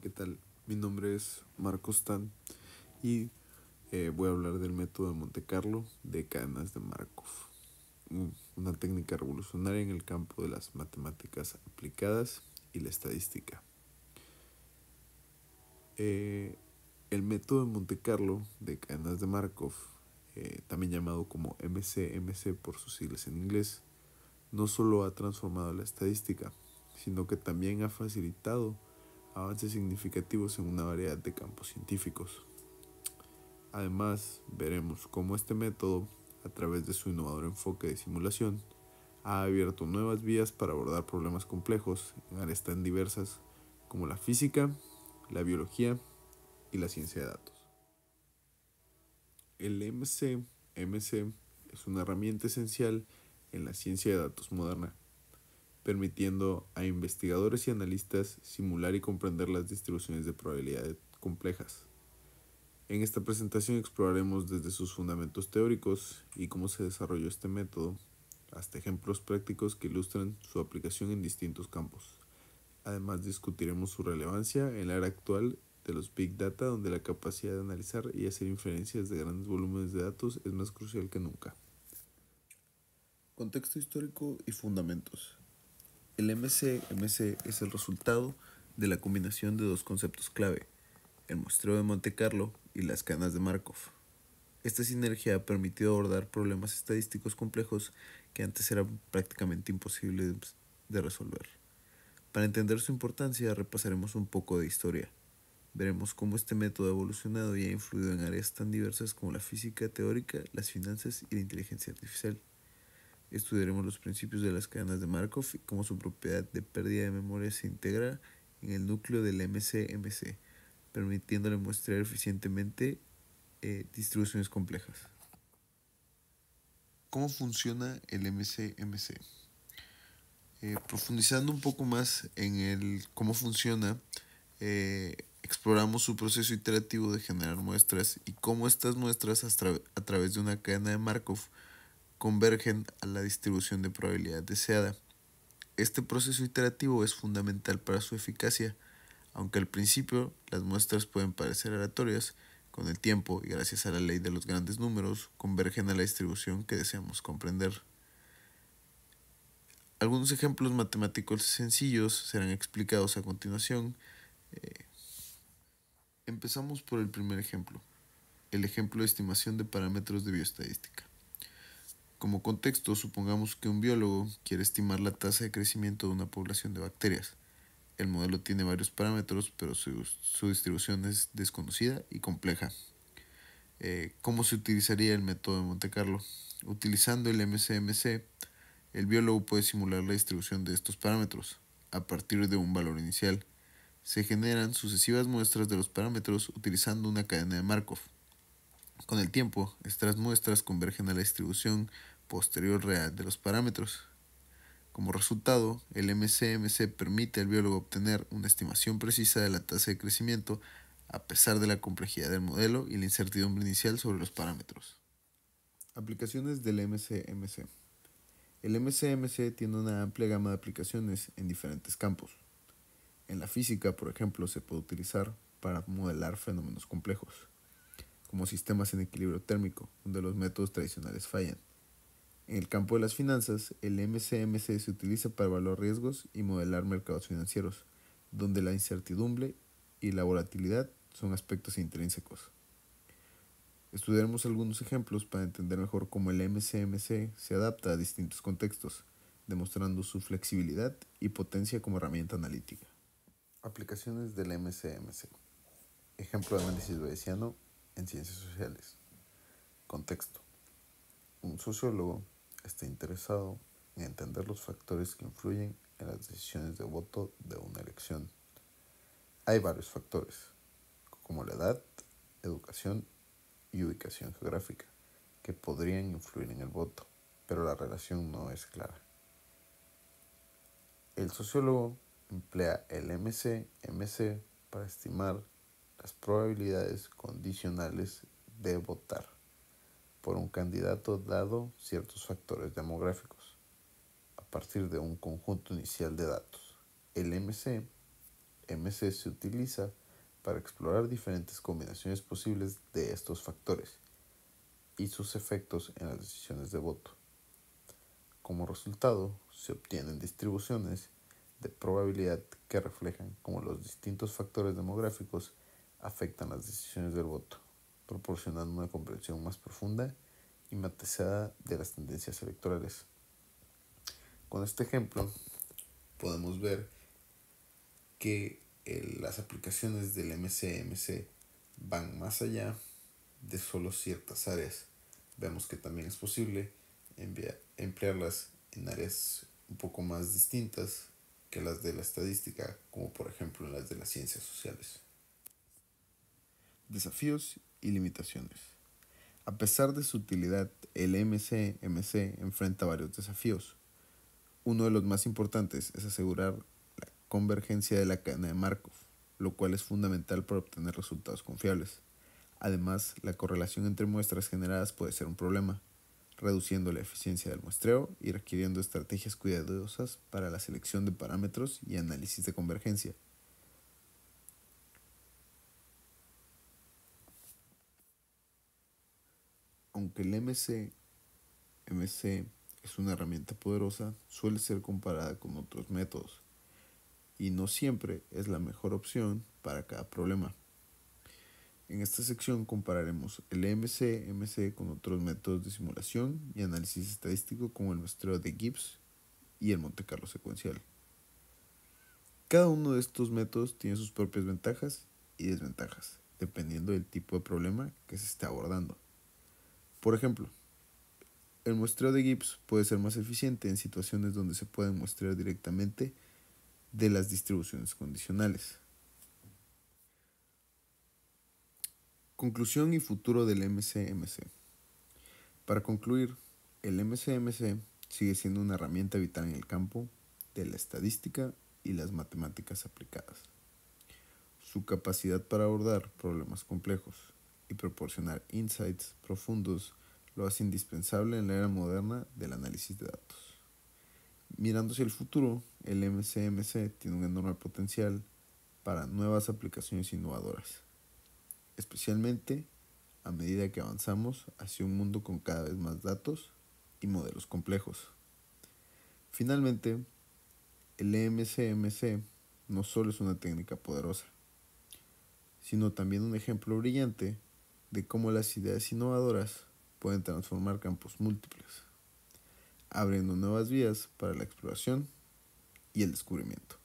¿qué tal? Mi nombre es Marcos Tan y voy a hablar del método de Monte Carlo de cadenas de Markov, una técnica revolucionaria en el campo de las matemáticas aplicadas y la estadística. El método de Monte Carlo de cadenas de Markov, también llamado como MCMC por sus siglas en inglés, no solo ha transformado la estadística, sino que también ha facilitado avances significativos en una variedad de campos científicos. Además, veremos cómo este método, a través de su innovador enfoque de simulación, ha abierto nuevas vías para abordar problemas complejos en áreas tan diversas como la física, la biología y la ciencia de datos. El MCMC es una herramienta esencial en la ciencia de datos moderna, permitiendo a investigadores y analistas simular y comprender las distribuciones de probabilidad complejas. En esta presentación exploraremos desde sus fundamentos teóricos y cómo se desarrolló este método, hasta ejemplos prácticos que ilustran su aplicación en distintos campos. Además, discutiremos su relevancia en la era actual de los Big Data, donde la capacidad de analizar y hacer inferencias de grandes volúmenes de datos es más crucial que nunca. Contexto histórico y fundamentos. El MCMC es el resultado de la combinación de dos conceptos clave: el muestreo de Monte Carlo y las cadenas de Markov. Esta sinergia ha permitido abordar problemas estadísticos complejos que antes eran prácticamente imposibles de resolver. Para entender su importancia, repasaremos un poco de historia. Veremos cómo este método ha evolucionado y ha influido en áreas tan diversas como la física teórica, las finanzas y la inteligencia artificial. Estudiaremos los principios de las cadenas de Markov y cómo su propiedad de pérdida de memoria se integra en el núcleo del MCMC, permitiéndole muestrear eficientemente distribuciones complejas. ¿Cómo funciona el MCMC? Profundizando un poco más en el cómo funciona, exploramos su proceso iterativo de generar muestras y cómo estas muestras a través de una cadena de Markov convergen a la distribución de probabilidad deseada. Este proceso iterativo es fundamental para su eficacia, aunque al principio las muestras pueden parecer aleatorias. Con el tiempo y gracias a la ley de los grandes números, convergen a la distribución que deseamos comprender. Algunos ejemplos matemáticos sencillos serán explicados a continuación. Empezamos por el primer ejemplo, el ejemplo de estimación de parámetros de bioestadística. Como contexto, supongamos que un biólogo quiere estimar la tasa de crecimiento de una población de bacterias. El modelo tiene varios parámetros, pero su distribución es desconocida y compleja. ¿Cómo se utilizaría el método de Monte Carlo? Utilizando el MCMC, el biólogo puede simular la distribución de estos parámetros. A partir de un valor inicial, se generan sucesivas muestras de los parámetros utilizando una cadena de Markov. Con el tiempo, estas muestras convergen a la distribución posterior real de los parámetros. Como resultado, el MCMC permite al biólogo obtener una estimación precisa de la tasa de crecimiento a pesar de la complejidad del modelo y la incertidumbre inicial sobre los parámetros. Aplicaciones del MCMC. El MCMC tiene una amplia gama de aplicaciones en diferentes campos. En la física, por ejemplo, se puede utilizar para modelar fenómenos complejos, como sistemas en equilibrio térmico, donde los métodos tradicionales fallan. En el campo de las finanzas, el MCMC se utiliza para evaluar riesgos y modelar mercados financieros, donde la incertidumbre y la volatilidad son aspectos intrínsecos. Estudiaremos algunos ejemplos para entender mejor cómo el MCMC se adapta a distintos contextos, demostrando su flexibilidad y potencia como herramienta analítica. Aplicaciones del MCMC. Ejemplo de análisis bayesiano en ciencias sociales. Contexto. Un sociólogo está interesado en entender los factores que influyen en las decisiones de voto de una elección. Hay varios factores, como la edad, educación y ubicación geográfica, que podrían influir en el voto, pero la relación no es clara. El sociólogo emplea el MCMC para estimar las probabilidades condicionales de votar por un candidato dado ciertos factores demográficos, a partir de un conjunto inicial de datos. El MCMC MCMC se utiliza para explorar diferentes combinaciones posibles de estos factores y sus efectos en las decisiones de voto. Como resultado, se obtienen distribuciones de probabilidad que reflejan cómo los distintos factores demográficos afectan las decisiones del voto, proporcionando una comprensión más profunda y matizada de las tendencias electorales. Con este ejemplo, podemos ver que las aplicaciones del MCMC van más allá de solo ciertas áreas. Vemos que también es posible emplearlas en áreas un poco más distintas que las de la estadística, como por ejemplo en las de las ciencias sociales. Desafíos y limitaciones. A pesar de su utilidad, el MCMC enfrenta varios desafíos. Uno de los más importantes es asegurar la convergencia de la cadena de Markov, lo cual es fundamental para obtener resultados confiables. Además, la correlación entre muestras generadas puede ser un problema, reduciendo la eficiencia del muestreo y requiriendo estrategias cuidadosas para la selección de parámetros y análisis de convergencia. Aunque el MCMC es una herramienta poderosa, suele ser comparada con otros métodos y no siempre es la mejor opción para cada problema. En esta sección compararemos el MCMC con otros métodos de simulación y análisis estadístico como el muestreo de Gibbs y el Monte Carlo secuencial. Cada uno de estos métodos tiene sus propias ventajas y desventajas, dependiendo del tipo de problema que se esté abordando. Por ejemplo, el muestreo de Gibbs puede ser más eficiente en situaciones donde se pueden muestrear directamente de las distribuciones condicionales. Conclusión y futuro del MCMC. Para concluir, el MCMC sigue siendo una herramienta vital en el campo de la estadística y las matemáticas aplicadas. Su capacidad para abordar problemas complejos y proporcionar insights profundos lo hace indispensable en la era moderna del análisis de datos. Mirando hacia el futuro, el MCMC tiene un enorme potencial para nuevas aplicaciones innovadoras, especialmente a medida que avanzamos hacia un mundo con cada vez más datos y modelos complejos. Finalmente, el MCMC no solo es una técnica poderosa, sino también un ejemplo brillante de cómo las ideas innovadoras pueden transformar campos múltiples, abriendo nuevas vías para la exploración y el descubrimiento.